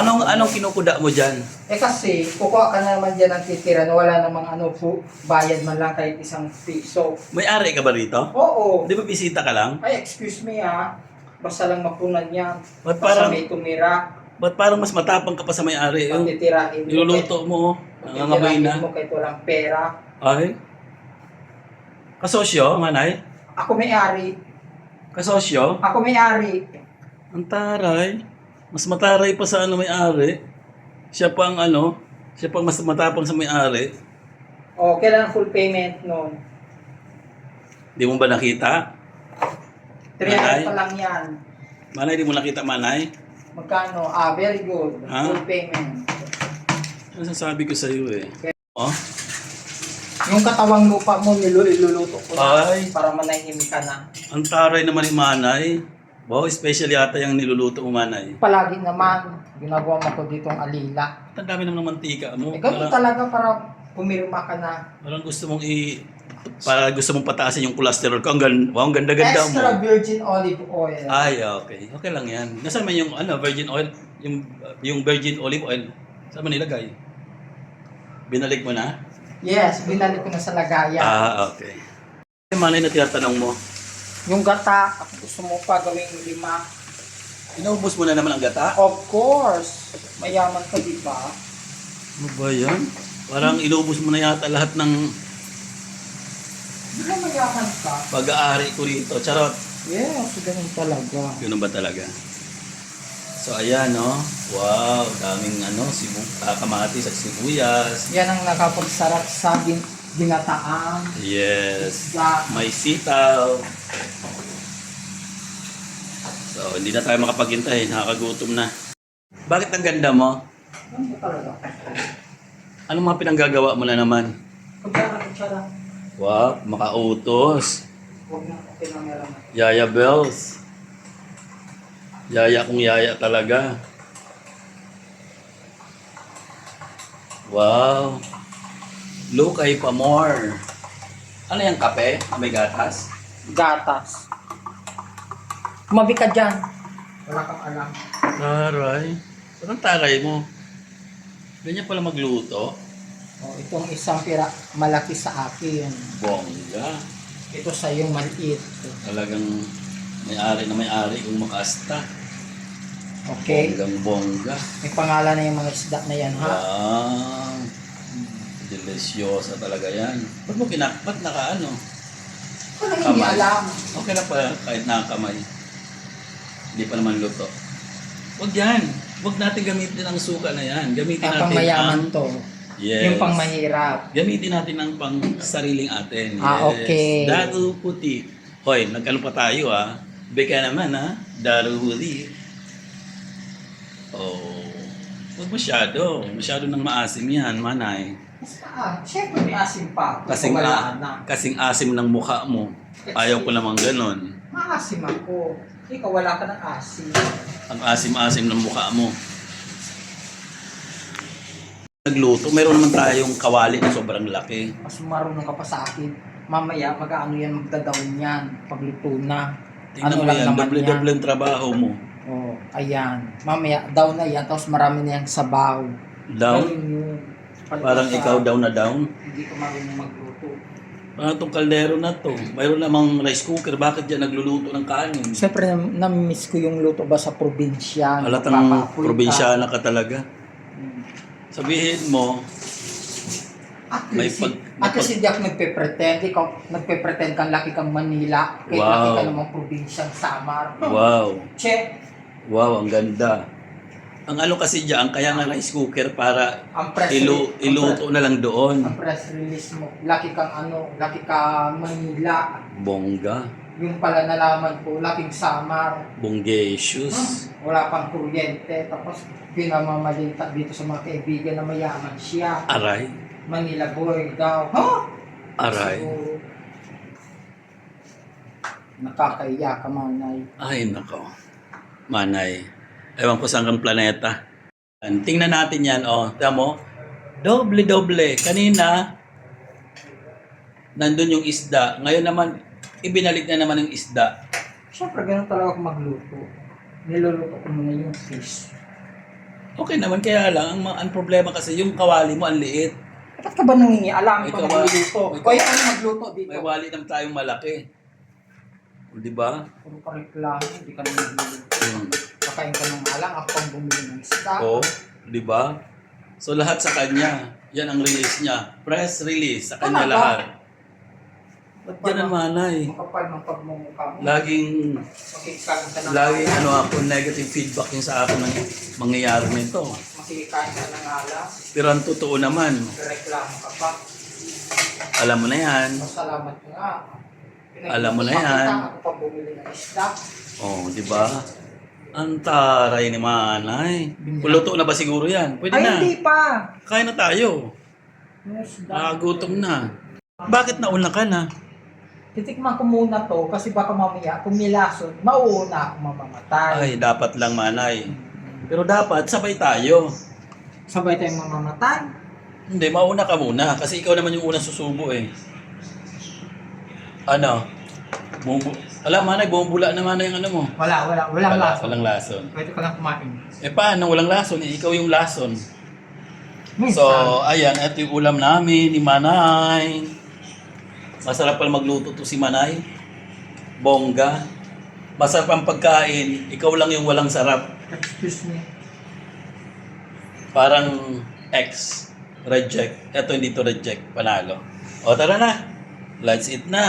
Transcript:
Anong kinukuda mo dyan? Eh kasi, kukuha ka na naman dyan ng titira na wala namang bayad man lang kahit isang piso. May-ari ka ba rito? Oo. Di ba bisita ka lang? Ay, excuse me ha. Basta lang mapunan yan. Ba't Basta parang- may tumira. Ba't parang mas matapang ka pa sa may-ari? Yung Pagtitirahin mo. niluluto mo, nangangamoy Pagtitirahin na. mo kahit walang pera. Ay? Kasosyo, manay? Ako may-ari. Kasosyo? Ako may-ari. Ang taray. Mas mataray pa sa may-ari. Siya pang siya pang mas matapang sa may-ari. O, kailan full payment nun? Di mo ba nakita? 300 pa lang yan. Manay, di mo nakita, manay? Magkano? Very good. Ha? Full payment. Ano sasabi ko sa iyo eh? Oh? Yung katawang lupa mo, niluluto ko na Ay. para manahimik ka na. Ang taray naman ni manay. Wow, special yata yung niluluto mo, manay. Palagi naman, ginagawa mo ko ditong alila. Ang dami naman ng mantika mo. Eh, ganun talaga para pumirma ka na. Parang gusto mong para gusto mong pataasin yung cholesterol ko. Ang ganda-ganda mo. Extra virgin olive oil. Ay, okay. Okay lang yan. Nasaan man yung virgin oil? Yung virgin olive oil. Saan mo nilagay? Binalik mo na? Yes, binalik ko na sa lagayan. Okay. Yung manay na tinatanong mo, Yung gata, kung gusto mo pa gawing 5. inaubos mo na naman ang gata? Of course. Mayaman ka, di ba? Ano ba yan? Parang inubos mo na yata lahat ng Di ba mayaman ka? pag-aari ko rito. Charot. Yes, ganun talaga. Ganun ba talaga? So ayan, no? Wow, daming kamatis at sibuyas. Yan ang nakapagsarap sa ginataan. Yes. Isda. May sitaw. So, hindi na tayo makapaghintay. Nakakagutom na. Bakit ang ganda mo? Ano ba talaga? Anong mga pinanggagawa mo na naman? Kutsara. Wow, makautos. Huwag na, okay na meron na. Yaya Bells. Yaya kung yaya talaga. Wow. Lukay pa more. Ano yung kape? May gatas? Gatas. Kumabi ka dyan. Wala kang alam. Taray. Anong taray mo? Ganyan pala magluto. Oh, itong isang pira, malaki sa akin. Bongga. Ito sa yung maliit. Talagang may-ari kung makasta. Okay? Bonggang bongga. May pangalan na yung mga isda na yan, ha? Wow. Delisyosa talaga yan. Ba't nakaano? Kung hindi Kamay. alam. Okay na pala kahit nakakamay. Hindi pa naman luto. Huwag yan. Huwag natin gamitin ang suka na yan. Gamitin Ang natin pangmayaman to. Yes. Yung pangmahirap. Gamitin natin ang pang sariling atin. Yes. Okay. Daru puti. Hoy, nag-ano pa tayo Beka naman Daru puti. Oh. Huwag masyado. Masyado nang maasim yan, manay. Siyempre may asim pa. Kasing asim ng mukha mo. Ayaw ko namang ganon. Maasim ako. Ikaw wala ka ng asim. Ang asim-asim ng mukha mo. Nagluto, meron naman tayong kawali na sobrang laki. Mas marunong ka pa sa akin. Mamaya, mag-ano yan, magdadaon yan. Pagluto na. Tingnan mo yan, doble-doble ang trabaho mo. Oh, ayan. Mamaya, down na yan. Tapos marami na yung sabaw. Down? Ganun yun. Parang ikaw down na down? Hindi ka marunong magluto. Parang itong kaldero na to. Mayroon namang rice cooker. Bakit yan nagluluto ng kanin? Siyempre, namiss ko yung luto ba sa probinsya. Halatang Papapoy ka. probinsyana ka talaga. Sabihin mo, At may least, pag- at least hindi ako nagpe-pretend. Ikaw, nagpe-pretend kang laki kang Manila. Kahit Wow. laki ka namang probinsyang Samar. wow, Che, wow, ang ganda. Ang kasi dyan, kaya nga rice cooker para ang press iluto na lang doon. ang press release mo. Laki kang Manila. Bongga, Yung pala nalaman ko, laking Samar. bonggesius. Wala pang kuryente. Tapos pinamamalinta dito sa mga kaibigan na mayaman siya. Aray, Manila boy daw. Huh? aray. So, nakakaiya ka, manay. Ay, nako. Manay. Ewan ko saan kang planeta. Tingnan natin yan, Tama mo? Doble-doble. Kanina, nandun yung isda. Ngayon naman, ibinalik na naman yung isda. Siyempre, ganun talaga ako magluto. Niluluto ko muna yung fish. Okay naman, kaya lang, ang problema kasi yung kawali mo ang liit. Ba't ka ba nangingialam May pag kawa- magluluto? may Kaya ano magluto dito? May wali naman tayong malaki. O, di ba? Puro ka reklamo, hindi ka naman magluluto. Hmm. Kakain ka ng alang, ako ang bumili ng isda. O, di ba? So, lahat sa kanya. Yan ang release niya. Press release. Sa kanya Talaga? lahat. Ba't Yan ang manay. makapal ng pagmumukha mo? Laging, Makikain ka ng laging alang. ano ako, negative feedback yung sa akin ng mangyayari nito. Makikain ka ng alang. Pero ang totoo naman, Reklamo ka pa. alam mo na yan. Pasalamat ka nga. Alam mo na yan. Ako pa bumili ng isda. Oh, di ba? Ang taray ni manay. Puluto na ba siguro yan? Pwede Ay, na. hindi pa. Kain na tayo. Yung isda. Nakagutom na. Bakit nauna ka na? Titikman ko muna to kasi baka mamaya kung nilason, mauuna ako mamamatay. Ay, dapat lang manay. Pero dapat sabay tayo. Sabay tayong mamamatay. Hindi, mauna ka muna. Kasi ikaw naman yung unang susubo eh. Ano? Alam, manay, bumubula na manay yung ano mo. Walang lason. Walang lason. Pwede ka lang kumain. Eh paano walang lason? Eh, ikaw yung lason. Minsan, So, ayan, ito yung ulam namin ni Manay. Masarap pala magluto to si Manay. Bongga. Masarap ang pagkain. Ikaw lang yung walang sarap. excuse me. Parang X. Reject. Ito hindi to reject. Panalo. O tara na. Let's eat na.